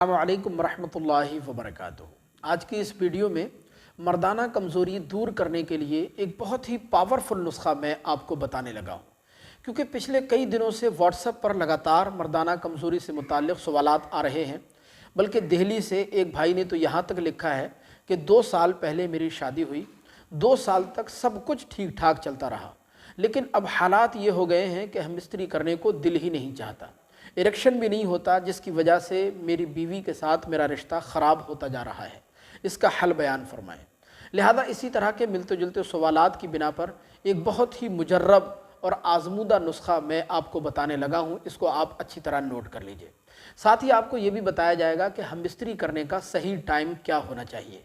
अस्सलामुअलैकुम वरहमतुल्लाहि वबरकातुहू। आज की इस वीडियो में मर्दाना कमज़ोरी दूर करने के लिए एक बहुत ही पावरफुल नुस्खा मैं आपको बताने लगा हूँ, क्योंकि पिछले कई दिनों से व्हाट्सएप पर लगातार मर्दाना कमज़ोरी से मुताल्लिक़ सवालात आ रहे हैं। बल्कि दिल्ली से एक भाई ने तो यहाँ तक लिखा है कि 2 साल पहले मेरी शादी हुई, 2 साल तक सब कुछ ठीक ठाक चलता रहा, लेकिन अब हालात ये हो गए हैं कि हम इस्त्री करने को दिल ही नहीं चाहता, इरेक्शन भी नहीं होता, जिसकी वजह से मेरी बीवी के साथ मेरा रिश्ता ख़राब होता जा रहा है। इसका हल बयान फरमाएं। लिहाजा इसी तरह के मिलते जुलते सवालात की बिना पर एक बहुत ही मुजर्रब और आजमूदा नुस्खा मैं आपको बताने लगा हूँ। इसको आप अच्छी तरह नोट कर लीजिए। साथ ही आपको ये भी बताया जाएगा कि हम इस्त्री करने का सही टाइम क्या होना चाहिए,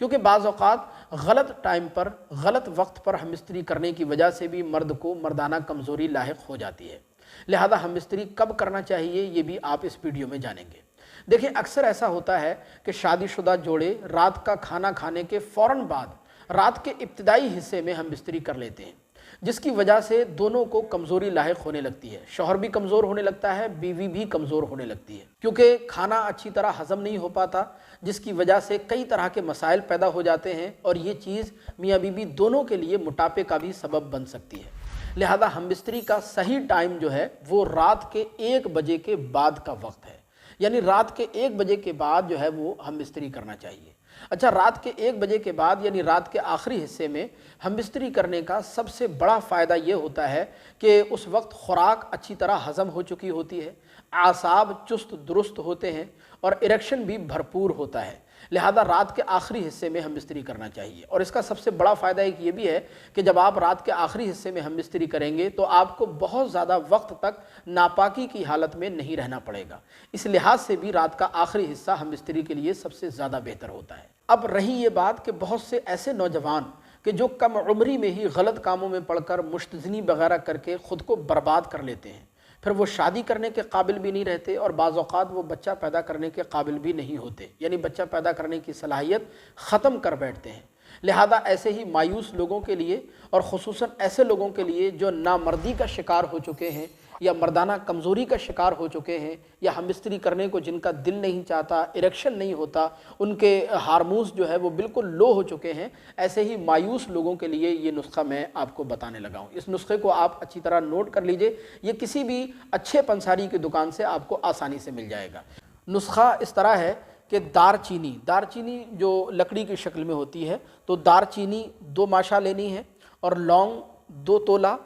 क्योंकि बाज़ औक़ात गलत टाइम पर गलत वक्त पर हम इस्त्री करने की वजह से भी मर्द को मर्दाना कमज़ोरी लाहिक हो जाती है। लिहाजा हम इस्त्री कब करना चाहिए ये भी आप इस वीडियो में जानेंगे। देखिए, अक्सर ऐसा होता है कि शादीशुदा जोड़े रात का खाना खाने के फ़ौरन बाद रात के इब्तिदाई हिस्से में हम इस्त्री कर लेते हैं, जिसकी वजह से दोनों को कमज़ोरी लाहिक होने लगती है। शौहर भी कमज़ोर होने लगता है, बीवी भी कमज़ोर होने लगती है, क्योंकि खाना अच्छी तरह हज़म नहीं हो पाता, जिसकी वजह से कई तरह के मसाइल पैदा हो जाते हैं और ये चीज़ मियाँ बीवी दोनों के लिए मोटापे का भी सबब बन सकती है। लिहाजा हम इस्त्री का सही टाइम जो है वो रात के 1 बजे के बाद का वक्त है, यानी रात के 1 बजे के बाद जो है वो हम इस्त्री करना चाहिए। अच्छा, रात के 1 बजे के बाद यानी रात के आखिरी हिस्से में हम इस्त्री करने का सबसे बड़ा फ़ायदा ये होता है कि उस वक्त खुराक अच्छी तरह हज़म हो चुकी होती है, आसाब चुस्त दुरुस्त होते हैं और इरेक्शन भी भरपूर होता है। लिहाजा रात के आखिरी हिस्से में हम इस्त्री करना चाहिए। और इसका सबसे बड़ा फ़ायदा एक ये भी है कि जब आप रात के आखिरी हिस्से में हम इस्त्री करेंगे तो आपको बहुत ज़्यादा वक्त तक नापाकी की हालत में नहीं रहना पड़ेगा। इस लिहाज से भी रात का आखिरी हिस्सा हम इस्त्री के लिए सबसे ज़्यादा बेहतर होता है। अब रही ये बात कि बहुत से ऐसे नौजवान कि जो कम उम्री में ही गलत कामों में पड़कर मुश्तज़नी वगैरह करके ख़ुद को बर्बाद कर लेते हैं, फिर वो शादी करने के काबिल भी नहीं रहते और बाज़ औक़ात वो बच्चा पैदा करने के काबिल भी नहीं होते, यानी बच्चा पैदा करने की सलाहियत ख़त्म कर बैठते हैं। लिहाजा ऐसे ही मायूस लोगों के लिए और ख़ुसूसन ऐसे लोगों के लिए जो नामर्दी का शिकार हो चुके हैं या मर्दाना कमज़ोरी का शिकार हो चुके हैं या हम इस्त्री करने को जिनका दिल नहीं चाहता, इरेक्शन नहीं होता, उनके हार्मोन्स जो है वो बिल्कुल लो हो चुके हैं, ऐसे ही मायूस लोगों के लिए ये नुस्खा मैं आपको बताने लगा हूँ। इस नुस्खे को आप अच्छी तरह नोट कर लीजिए। ये किसी भी अच्छे पंसारी की दुकान से आपको आसानी से मिल जाएगा। नुस्खा इस तरह है कि दारचीनी जो लकड़ी की शक्ल में होती है, तो दारचीनी 2 माशा लेनी है और लौंग 2 तोला,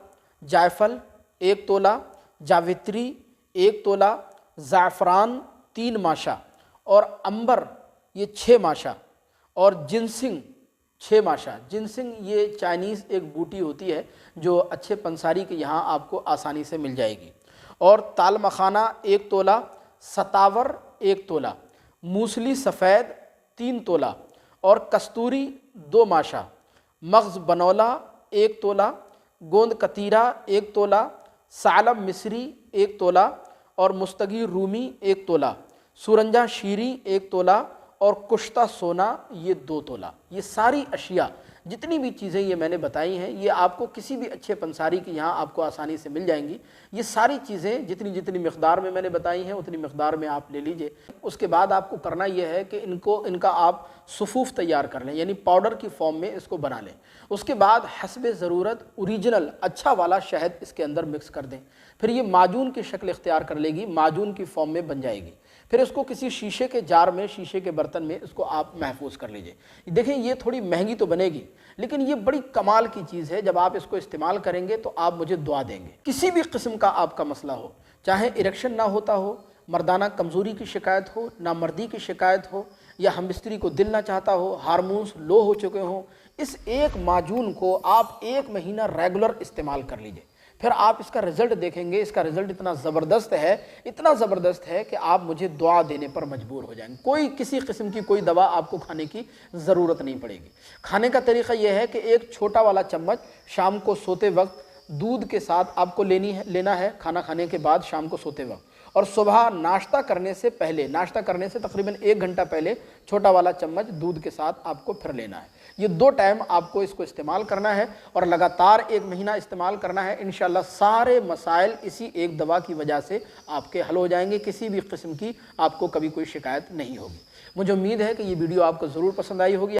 जायफल 1 तोला, जावित्री 1 तोला, ज़ाफ़रान 3 माशा और अंबर ये 6 माशा और जिनसिंग 6 माशा। जिनसिंग ये चाइनीज़ एक बूटी होती है जो अच्छे पंसारी के यहाँ आपको आसानी से मिल जाएगी। और ताल मखाना 1 तोला, सतावर 1 तोला, मूसली सफ़ेद 3 तोला और कस्तूरी 2 माशा, मग़ज़ बनौला 1 तोला, गोंद कतीरा 1 तोला, सालम मिस्री 1 तोला और मुस्तगी रूमी 1 तोला, सूरंजा शीरी 1 तोला और कुश्ता सोना ये 2 तोला। ये सारी अशिया जितनी भी चीज़ें ये मैंने बताई हैं ये आपको किसी भी अच्छे पंसारी के यहाँ आपको आसानी से मिल जाएंगी। ये सारी चीज़ें जितनी जितनी मिक़दार में मैंने बताई हैं उतनी मिक़दार में आप ले लीजिए। उसके बाद आपको करना ये है कि इनका आप सुफ़ूफ़ तैयार कर लें, यानी पाउडर की फॉर्म में इसको बना लें। उसके बाद हस्बे ज़रूरत ओरिजिनल अच्छा वाला शहद इसके अंदर मिक्स कर दें। फिर ये माजून की शक्ल इख्तियार कर लेगी, माजून की फॉर्म में बन जाएगी। फिर इसको किसी शीशे के जार में, शीशे के बर्तन में इसको आप महफूज कर लीजिए। देखें, ये थोड़ी महंगी तो बनेगी, लेकिन ये बड़ी कमाल की चीज़ है। जब आप इसको इस्तेमाल करेंगे तो आप मुझे दुआ देंगे। किसी भी किस्म का आपका मसला हो, चाहे इरेक्शन ना होता हो, मर्दाना कमज़ोरी की शिकायत हो, नामर्दी की शिकायत हो, या हम इस्त्री को दिल ना चाहता हो, हार्मोन्स लो हो चुके हों, इस एक माजून को आप 1 महीना रेगुलर इस्तेमाल कर लीजिए। फिर आप इसका रिज़ल्ट देखेंगे। इसका रिज़ल्ट इतना ज़बरदस्त है कि आप मुझे दुआ देने पर मजबूर हो जाएंगे। कोई किसी किस्म की कोई दवा आपको खाने की ज़रूरत नहीं पड़ेगी। खाने का तरीक़ा यह है कि एक छोटा वाला चम्मच शाम को सोते वक्त दूध के साथ आपको लेना है, खाना खाने के बाद शाम को सोते वक्त, اور صبح ناشتہ کرنے سے پہلے، ناشتہ کرنے سے تقریباً 1 گھنٹہ پہلے چھوٹا والا چمچ دودھ کے ساتھ آپ کو پھر لینا ہے۔ یہ 2 ٹائم آپ کو اس کو استعمال کرنا ہے اور لگاتار 1 مہینہ استعمال کرنا ہے۔ انشاءاللہ سارے مسائل اسی ایک دوا کی وجہ سے آپ کے حل ہو جائیں گے، کسی بھی قسم کی آپ کو کبھی کوئی شکایت نہیں ہوگی۔ مجھے امید ہے کہ یہ ویڈیو آپ کو ضرور پسند آئی ہوگی۔